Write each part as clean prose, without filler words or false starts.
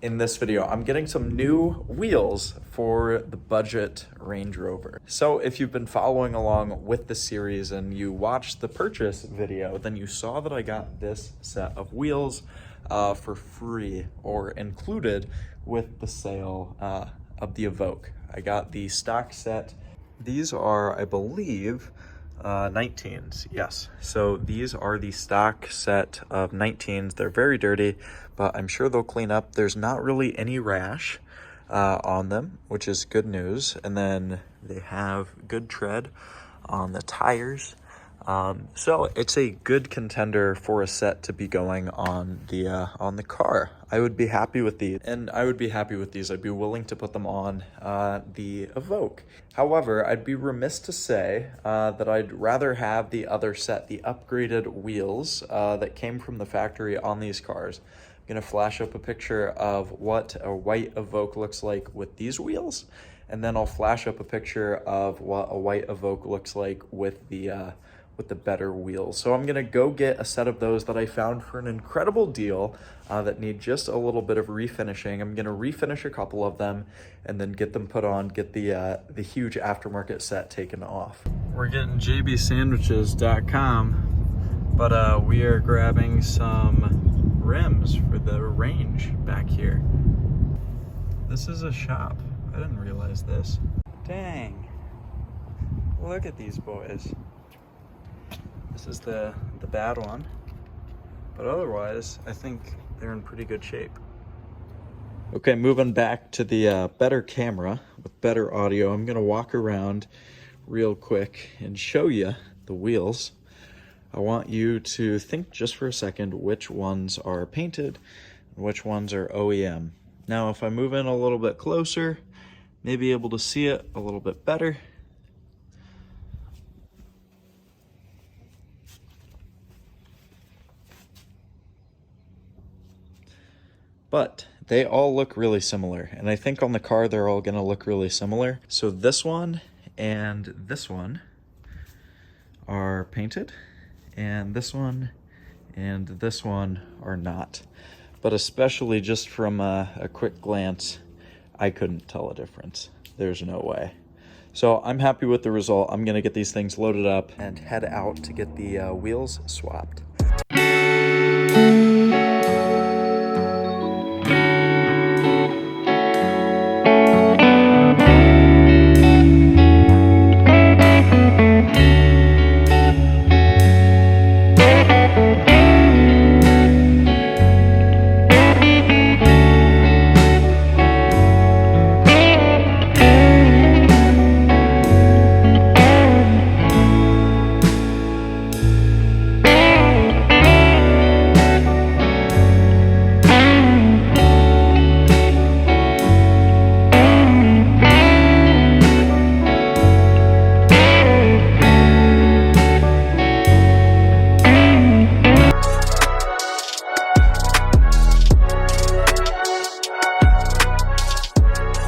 In this video, I'm getting some new wheels for the budget Range Rover. So if you've been following along with the series and you watched the purchase video, then you saw that I got this set of wheels for free or included with the sale of the Evoque. I got the stock set. These are, I believe, 19s, yes. So these are the stock set of 19s. They're very dirty, but I'm sure they'll clean up. There's not really any rash on them, which is good news. And then they have good tread on the tires. So it's a good contender for a set to be going on the car. I would be happy with these, and I would be happy with these. I'd be willing to put them on the Evoque. However, I'd be remiss to say that I'd rather have the other set, the upgraded wheels that came from the factory on these cars. I'm gonna flash up a picture of what a white Evoque looks like with these wheels, and then I'll flash up a picture of what a white Evoque looks like with the better wheels. So I'm gonna go get a set of those that I found for an incredible deal that need just a little bit of refinishing. I'm gonna refinish a couple of them and then get them put on, get the huge aftermarket set taken off. We're getting jbsandwiches.com, but we are grabbing some rims for the Range back here. This is a shop. I didn't realize this. Dang, look at these boys. This is the bad one, but otherwise, I think they're in pretty good shape. Okay, moving back to the better camera with better audio, I'm gonna walk around real quick and show you the wheels. I want you to think just for a second which ones are painted and which ones are OEM. Now, if I move in a little bit closer, maybe able to see it a little bit better. But they all look really similar, and I think on the car they're all gonna look really similar. So this one and this one are painted, and this one and this one are not. But especially just from a quick glance, I couldn't tell a difference. There's no way. So I'm happy with the result. I'm gonna get these things loaded up and head out to get the wheels swapped.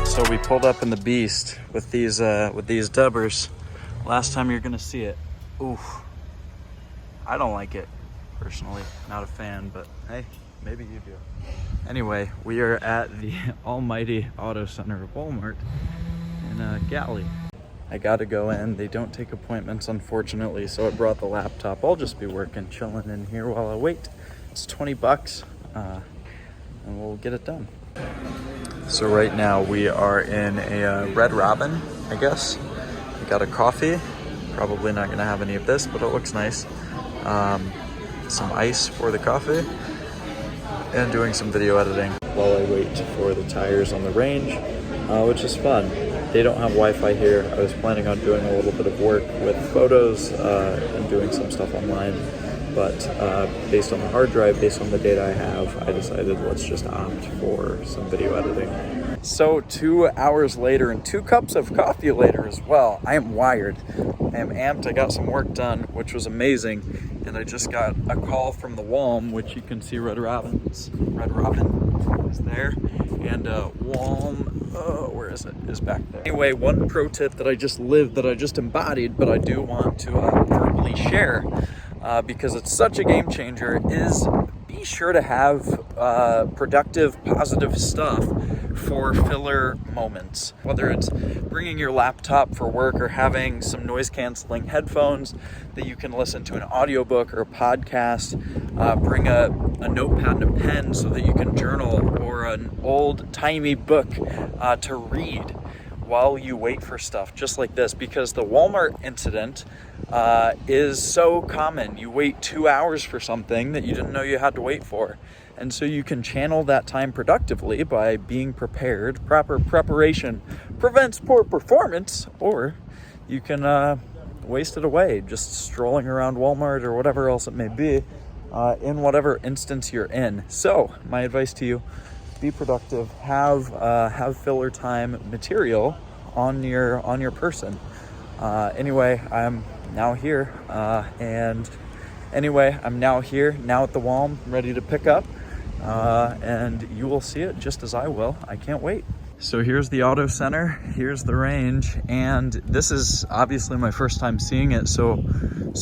So we pulled up in the Beast with these dubbers. Last time you're gonna see it. Oof. I don't like it, personally. Not a fan, but hey, maybe you do. Anyway, we are at the almighty auto center of Walmart in Galley. I gotta go in. They don't take appointments, unfortunately, so I brought the laptop. I'll just be working, chilling in here while I wait. It's 20 bucks, and we'll get it done. So right now we are in a Red Robin, I guess. We got a coffee. Probably not gonna have any of this, but it looks nice. Some ice for the coffee, and doing some video editing while I wait for the tires on the Range, which is fun. They don't have Wi-Fi here. I was planning on doing a little bit of work with photos and doing some stuff online. But based on the hard drive, based on the data I have, I decided let's just opt for some video editing. So 2 hours later and 2 cups of coffee later as well, I am wired. I am amped. I got some work done, which was amazing. And I just got a call from the Walm, which you can see Red Robin is there. And Walm, where is it? Is back there. Anyway, one pro tip that I just embodied, but I do want to verbally share because it's such a game changer, is be sure to have productive, positive stuff for filler moments. Whether it's bringing your laptop for work or having some noise canceling headphones that you can listen to an audiobook or a podcast, bring a notepad and a pen so that you can journal, or an old-timey book to read while you wait for stuff, just like this, because the Walmart incident is so common. You wait 2 hours for something that you didn't know you had to wait for. And so you can channel that time productively by being prepared. Proper preparation prevents poor performance, or you can waste it away just strolling around Walmart or whatever else it may be, in whatever instance you're in. So my advice to you: be productive. Have filler time material on your person. Anyway, I'm now here, I'm now here at the Walm, ready to pick up, and you will see it just as I will. I can't wait. So here's the auto center, here's the range, and this is obviously my first time seeing it, so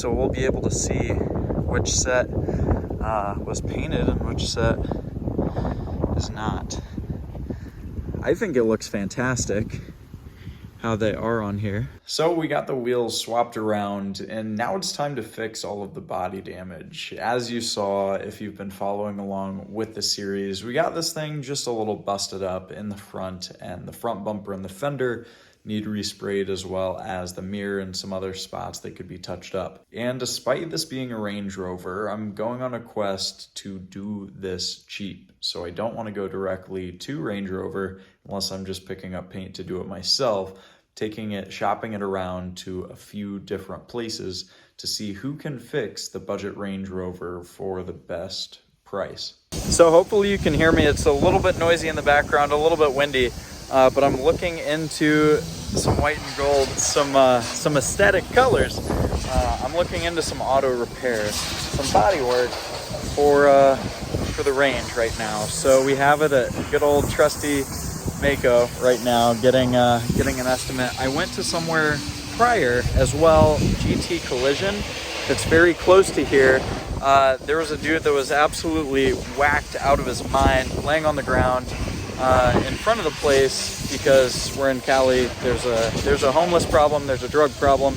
we'll be able to see which set was painted and which set is not. I think it looks fantastic how they are on here. So we got the wheels swapped around, and now it's time to fix all of the body damage. As you saw, if you've been following along with the series, we got this thing just a little busted up in the front, and the front bumper and the fender need resprayed, as well as the mirror and some other spots that could be touched up. And despite this being a Range Rover, I'm going on a quest to do this cheap. So I don't want to go directly to Range Rover unless I'm just picking up paint to do it myself, shopping it around to a few different places to see who can fix the budget Range Rover for the best price. So hopefully you can hear me. It's a little bit noisy in the background, a little bit windy. But I'm looking into some white and gold, some aesthetic colors. I'm looking into some auto repair, some body work for the Range right now. So we have it at good old trusty Mako right now, getting an estimate. I went to somewhere prior as well, GT Collision, that's very close to here. There was a dude that was absolutely whacked out of his mind, laying on the ground in front of the place, because we're in Cali. There's a homeless problem, there's a drug problem.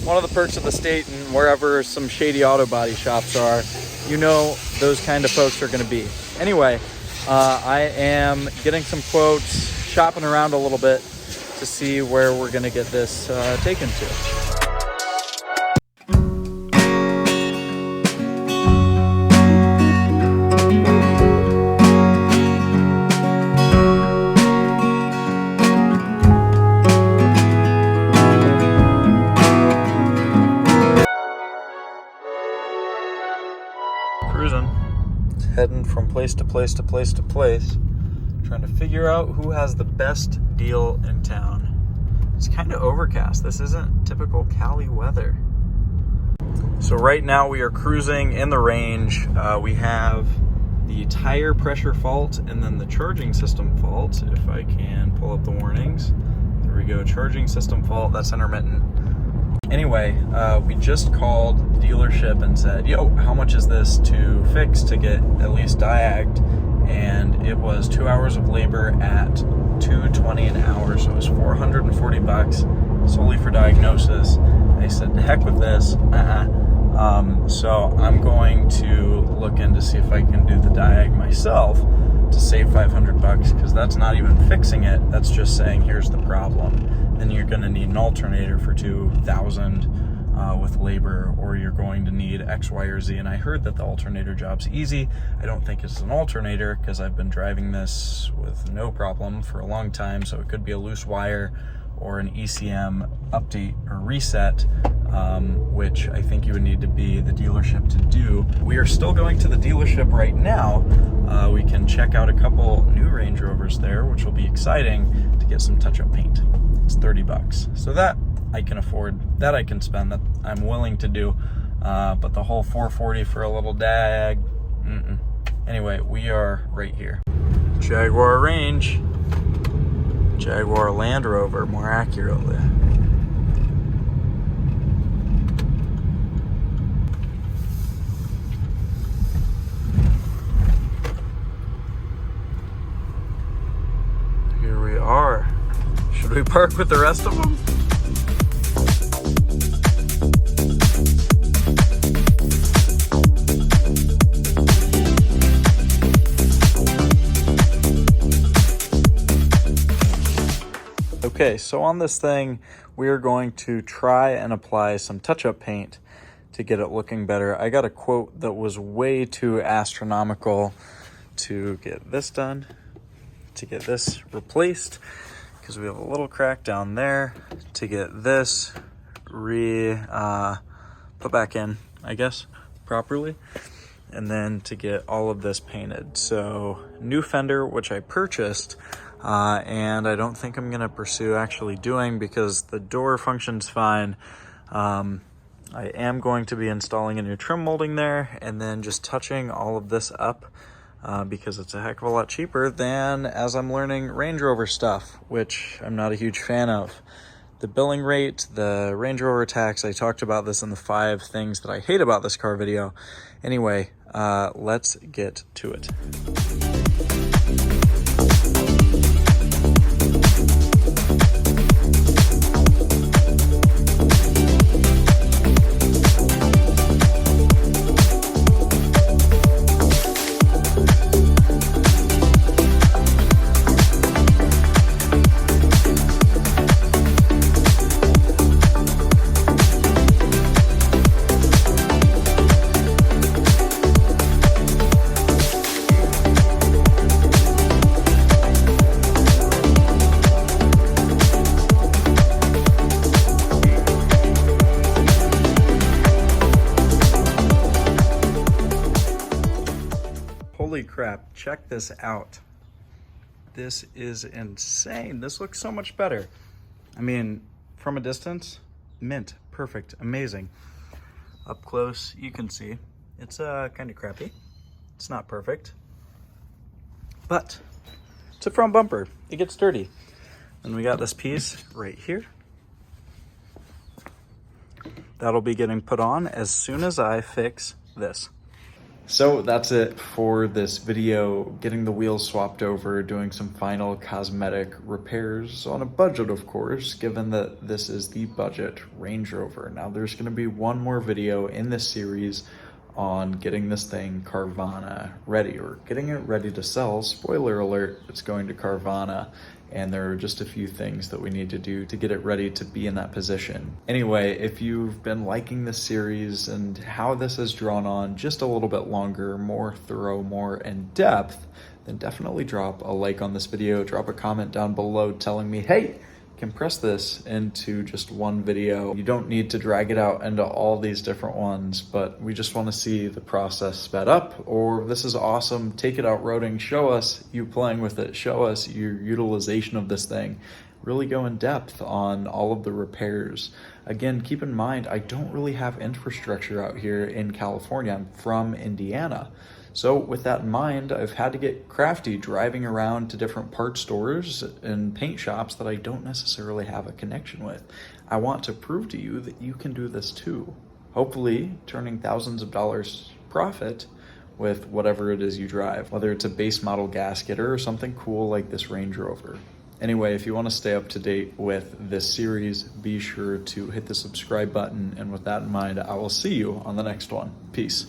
One of the perks of the state, and wherever some shady auto body shops are, you know those kind of folks are going to be. Anyway, I am getting some quotes, shopping around a little bit to see where we're going to get this taken to. Cruising, heading from place to place to place to place, trying to figure out who has the best deal in town. It's kind of overcast. This isn't typical Cali weather. So right now we are cruising in the Range. We have the tire pressure fault and then the charging system fault. If I can pull up the warnings. There we go, charging system fault, that's intermittent. Anyway, we just called the dealership and said, yo, how much is this to fix, to get at least diagged? And it was 2 hours of labor at $220 an hour, so it was $440 solely for diagnosis. They said, the heck with this, so I'm going to look in to see if I can do the diag myself to save $500, because that's not even fixing it, that's just saying here's the problem. Then you're going to need an alternator for $2,000 with labor, or you're going to need X, Y, or Z. And I heard that the alternator job's easy. I don't think it's an alternator, because I've been driving this with no problem for a long time, so it could be a loose wire or an ECM update or reset, which I think you would need to be the dealership to do. We are still going to the dealership right now. We can check out a couple new Range Rovers there, which will be exciting, to get some touch-up paint. It's $30. So that I can afford, that I can spend, that I'm willing to do. But the whole $440 for a little dag, Anyway, we are right here. Jaguar Range. Jaguar Land Rover, more accurately. Here we are. Should we park with the rest of them? Okay, so on this thing, we are going to try and apply some touch-up paint to get it looking better. I got a quote that was way too astronomical to get this done, to get this replaced, because we have a little crack down there, to get this put back in, I guess, properly, and then to get all of this painted. So new fender, which I purchased, and I don't think I'm gonna pursue actually doing because the door functions fine. I am going to be installing a new trim molding there and then just touching all of this up because it's a heck of a lot cheaper than, as I'm learning, Range Rover stuff, which I'm not a huge fan of. The billing rate, the Range Rover tax, I talked about this in the 5 things that I hate about this car video. Anyway, let's get to it. Holy crap, check this out. This is insane. This looks so much better. I mean, from a distance, mint, perfect, amazing. Up close, you can see, it's kind of crappy. It's not perfect, but it's a front bumper. It gets dirty. And we got this piece right here. That'll be getting put on as soon as I fix this. So that's it for this video, getting the wheels swapped over, doing some final cosmetic repairs on a budget, of course, given that this is the budget Range Rover. Now there's gonna be one more video in this series on getting this thing Carvana ready, or getting it ready to sell. Spoiler alert, it's going to Carvana. And there are just a few things that we need to do to get it ready to be in that position. Anyway, if you've been liking this series and how this has drawn on just a little bit longer, more thorough, more in depth, then definitely drop a like on this video, drop a comment down below telling me, hey, compress this into just one video. You don't need to drag it out into all these different ones, but we just want to see the process sped up. Or this is awesome, take it out roading, show us you playing with it, show us your utilization of this thing. Really go in depth on all of the repairs. Again, keep in mind, I don't really have infrastructure out here in California. I'm from Indiana. So with that in mind, I've had to get crafty driving around to different part stores and paint shops that I don't necessarily have a connection with. I want to prove to you that you can do this too. Hopefully turning thousands of dollars profit with whatever it is you drive, whether it's a base model gasket or something cool like this Range Rover. Anyway, if you want to stay up to date with this series, be sure to hit the subscribe button. And with that in mind, I will see you on the next one. Peace.